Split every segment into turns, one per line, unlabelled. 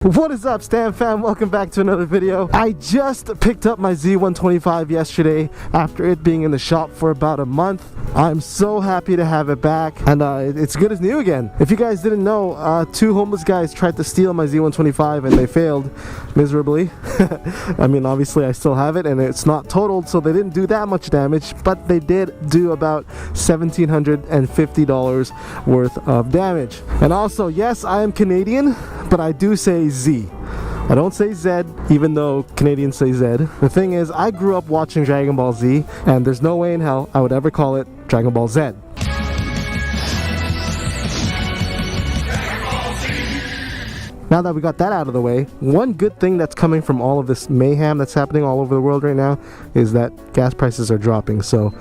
What is up, Stan fam? Welcome back to another video. I just picked up my Z125 yesterday after it being in the shop for about a month. I'm so happy to have it back, and it's good as new again. If you guys didn't know, two homeless guys tried to steal my Z125 and they failed miserably. I mean, obviously I still have it and it's not totaled, so they didn't do that much damage, but they did do about $1,750 worth of damage. And also, yes, I am Canadian, but I do say Z. I don't say Z, even though Canadians say Z. The thing is, I grew up watching Dragon Ball Z, and there's no way in hell I would ever call it Dragon Ball Z. Now that we got that out of the way, one good thing that's coming from all of this mayhem that's happening all over the world right now is that gas prices are dropping. So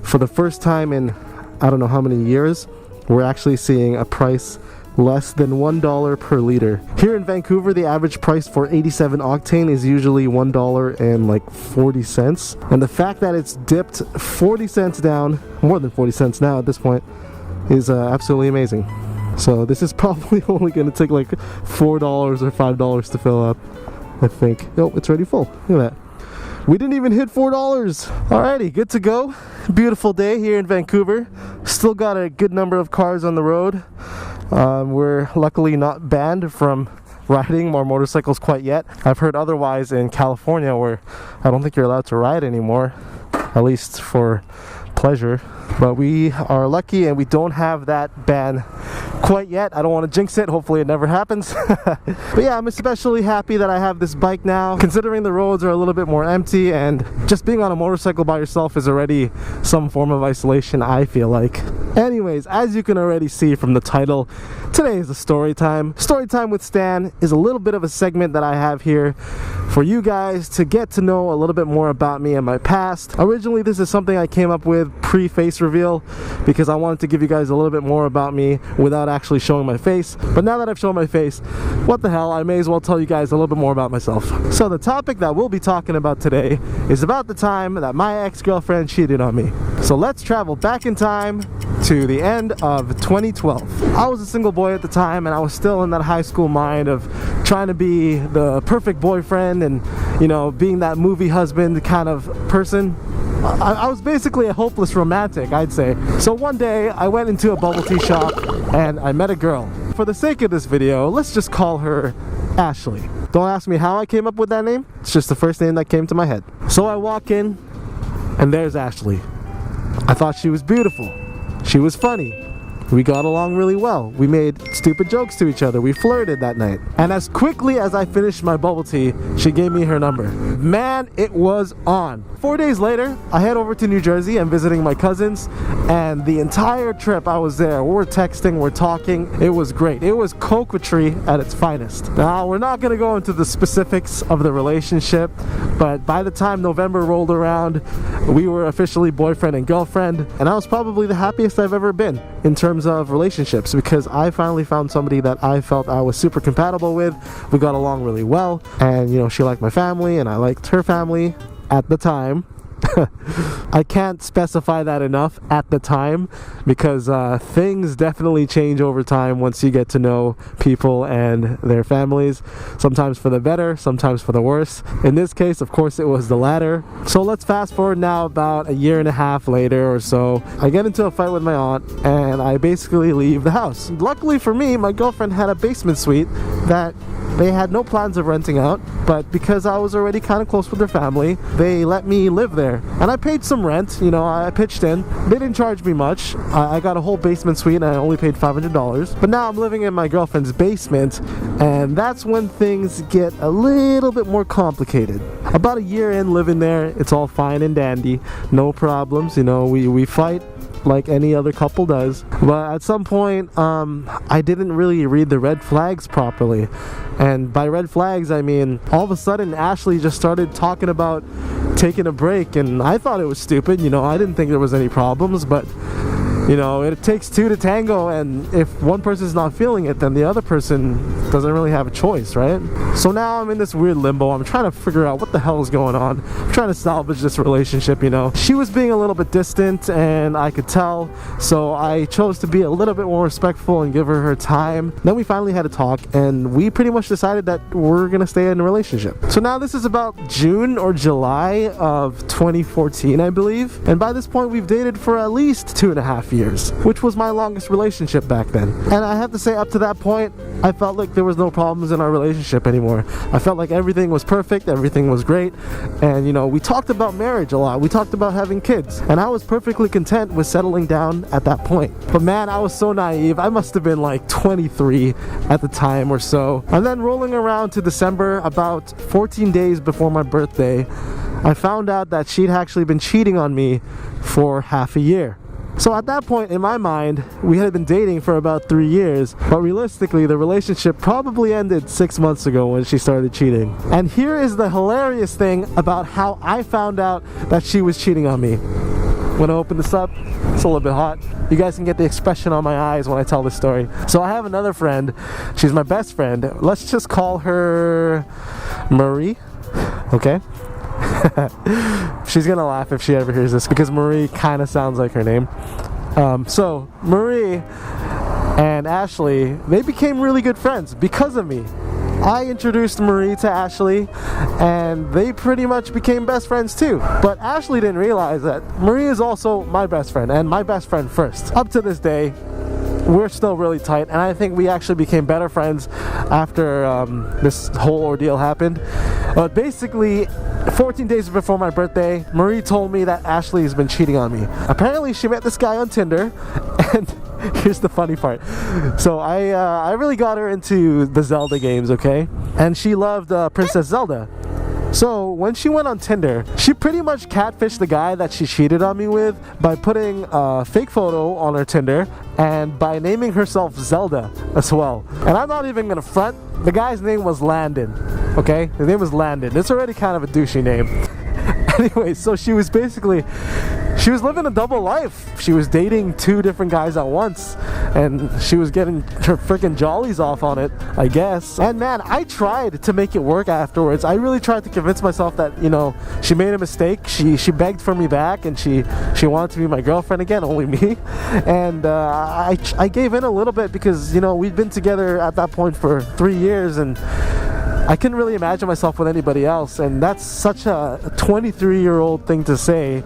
for the first time in I don't know how many years, we're actually seeing a price less than $1 per liter. Here in Vancouver, the average price for 87 octane is usually $1.40. And the fact that it's dipped 40 cents down, more than 40 cents now at this point, is absolutely amazing. So this is probably only going to take like $4 or $5 to fill up, I think. Oh, it's already full. Look at that. We didn't even hit $4. Alrighty, good to go. Beautiful day here in Vancouver. Still got a good number of cars on the road. We're luckily not banned from riding more motorcycles quite yet. I've heard otherwise in California, where I don't think you're allowed to ride anymore, at least for pleasure. But we are lucky and we don't have that ban quite yet. I don't want to jinx it. Hopefully it never happens. But yeah, I'm especially happy that I have this bike now, considering the roads are a little bit more empty, and just being on a motorcycle by yourself is already some form of isolation, I feel like. Anyways, as you can already see from the title, today is a story time. Story time with Stan is a little bit of a segment that I have here for you guys to get to know a little bit more about me and my past. Originally, this is something I came up with pre-face reveal because I wanted to give you guys a little bit more about me without actually showing my face. But now that I've shown my face, what the hell, I may as well tell you guys a little bit more about myself. So the topic that we'll be talking about today is about the time that my ex-girlfriend cheated on me. So let's travel back in time to the end of 2012. I was a single boy at the time, and I was still in that high school mind of trying to be the perfect boyfriend and, you know, being that movie husband kind of person. I was basically a hopeless romantic, I'd say. So one day I went into a bubble tea shop and I met a girl. For the sake of this video, let's just call her Ashley. Don't ask me how I came up with that name. It's just the first name that came to my head. So I walk in and there's Ashley. I thought she was beautiful. She was funny. We got along really well. We made stupid jokes to each other. We flirted that night. And as quickly as I finished my bubble tea, she gave me her number. Man, it was on. 4 days later, I head over to New Jersey. I'm visiting my cousins, and the entire trip I was there. We're texting, we're talking. It was great. It was coquetry at its finest. Now, we're not gonna go into the specifics of the relationship, but by the time November rolled around, we were officially boyfriend and girlfriend, and I was probably the happiest I've ever been in terms of relationships, because I finally found somebody that I felt I was super compatible with. We got along really well, and you know, she liked my family and I liked her family at the time. I can't specify that enough, at the time, because things definitely change over time once you get to know people and their families. Sometimes for the better, sometimes for the worse. In this case, of course, it was the latter. So let's fast forward now about a year and a half later or so. I get into a fight with my aunt and I basically leave the house. Luckily for me, my girlfriend had a basement suite that they had no plans of renting out, but because I was already kind of close with their family, they let me live there. And I paid some rent, you know, I pitched in. They didn't charge me much. I got a whole basement suite and I only paid $500. But now I'm living in my girlfriend's basement, and that's when things get a little bit more complicated. About a year in living there, it's all fine and dandy. No problems, you know, we fight like any other couple does. But at some point, I didn't really read the red flags properly. And by red flags, I mean, all of a sudden, Ashley just started talking about taking a break, and I thought it was stupid. You know, I didn't think there was any problems, but you know, it takes two to tango, and if one person's not feeling it, then the other person doesn't really have a choice, right? So now I'm in this weird limbo. I'm trying to figure out what the hell is going on. I'm trying to salvage this relationship, you know. She was being a little bit distant, and I could tell, so I chose to be a little bit more respectful and give her time. Then we finally had a talk, and we pretty much decided that we're gonna stay in a relationship. So now this is about June or July of 2014, I believe, and by this point we've dated for at least 2.5 years, which was my longest relationship back then. And I have to say, up to that point, I felt like there was no problems in our relationship anymore. I felt like everything was perfect, everything was great, and you know, we talked about marriage a lot, we talked about having kids, and I was perfectly content with settling down at that point. But man, I was so naive. I must have been like 23 at the time or so. And then rolling around to December, about 14 days before my birthday, I found out that she'd actually been cheating on me for half a year. So at that point in my mind, we had been dating for about 3 years, but realistically the relationship probably ended 6 months ago when she started cheating. And here is the hilarious thing about how I found out that she was cheating on me. I'm gonna open this up. It's a little bit hot. You guys can get the expression on my eyes when I tell this story. So I have another friend. She's my best friend. Let's just call her Marie, okay? She's gonna laugh if she ever hears this because Marie kind of sounds like her name. So Marie and Ashley, they became really good friends because of me. I introduced Marie to Ashley, and they pretty much became best friends too. But Ashley didn't realize that Marie is also my best friend, and my best friend first. Up to this day, we're still really tight, and I think we actually became better friends after this whole ordeal happened. But basically, 14 days before my birthday, Marie told me that Ashley has been cheating on me. Apparently she met this guy on Tinder, and here's the funny part. So I really got her into the Zelda games, okay? And she loved Princess Zelda. So when she went on Tinder, she pretty much catfished the guy that she cheated on me with by putting a fake photo on her Tinder and by naming herself Zelda as well. And I'm not even gonna front, the guy's name was Landon, okay? His name was Landon. It's already kind of a douchey name. Anyway, so she was living a double life. She was dating 2 different guys at once, and she was getting her freaking jollies off on it, I guess. And man, I tried to make it work afterwards. I really tried to convince myself that, you know, she made a mistake. She begged for me back, and she wanted to be my girlfriend again, only me. And I gave in a little bit because, you know, we'd been together at that point for 3 years, and I couldn't really imagine myself with anybody else. And that's such a 23-year-old thing to say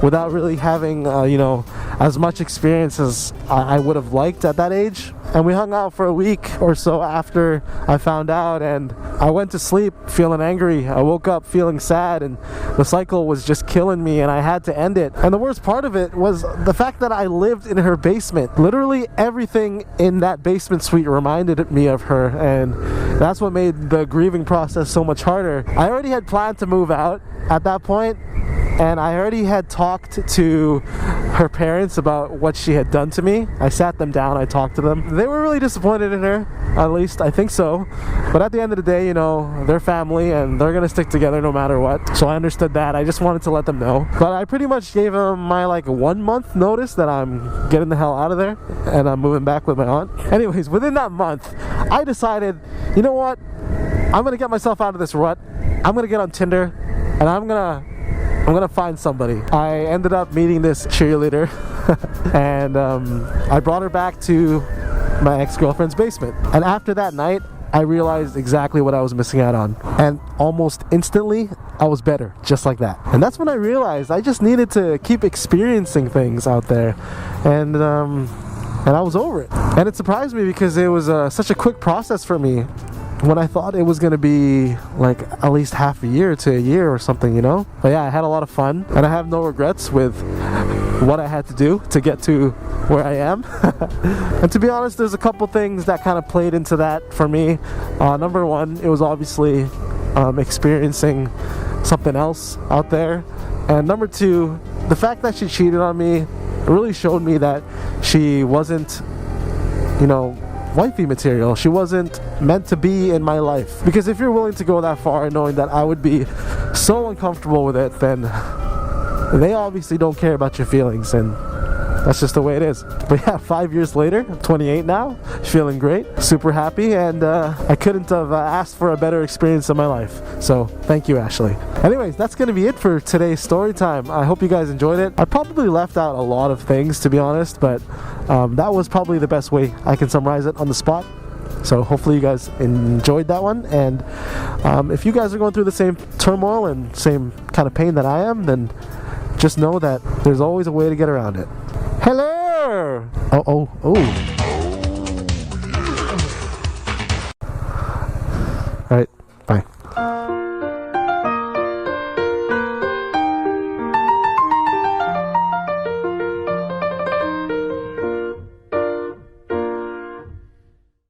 without really having, you know, as much experience as I would have liked at that age. And we hung out for a week or so after I found out, and I went to sleep feeling angry. I woke up feeling sad, and the cycle was just killing me, and I had to end it. And the worst part of it was the fact that I lived in her basement. Literally everything in that basement suite reminded me of her, and that's what made the grieving process so much harder. I already had planned to move out at that point, and I already had talked to her parents about what she had done to me. I sat them down, I talked to them. They were really disappointed in her, at least I think so. But at the end of the day, you know, they're family and they're gonna stick together no matter what. So I understood that. I just wanted to let them know. But I pretty much gave them my like 1 month notice that I'm getting the hell out of there and I'm moving back with my aunt. Anyways, within that month, I decided, you know what? I'm gonna get myself out of this rut. I'm gonna get on Tinder and I'm gonna find somebody. I ended up meeting this cheerleader and I brought her back to my ex-girlfriend's basement. And after that night, I realized exactly what I was missing out on. And almost instantly, I was better, just like that. And that's when I realized I just needed to keep experiencing things out there. And I was over it. And it surprised me because it was such a quick process for me, when I thought it was gonna be like at least half a year to a year or something, you know? But yeah, I had a lot of fun, and I have no regrets with what I had to do to get to where I am. And to be honest, there's a couple things that kind of played into that for me. Number one, it was obviously experiencing something else out there. And number two, the fact that she cheated on me really showed me that she wasn't, you know, wifey material. She wasn't meant to be in my life. Because if you're willing to go that far knowing that I would be so uncomfortable with it, then they obviously don't care about your feelings, and that's just the way it is. But yeah, 5 years later, 28 now, feeling great, super happy, and I couldn't have asked for a better experience in my life. So thank you, Ashley. Anyways, that's gonna be it for today's story time. I hope you guys enjoyed it. I probably left out a lot of things, to be honest, but that was probably the best way I can summarize it on the spot. So hopefully you guys enjoyed that one, and if you guys are going through the same turmoil and same kind of pain that I am, then just know that there's always a way to get around it. Hello! Oh. Alright, bye.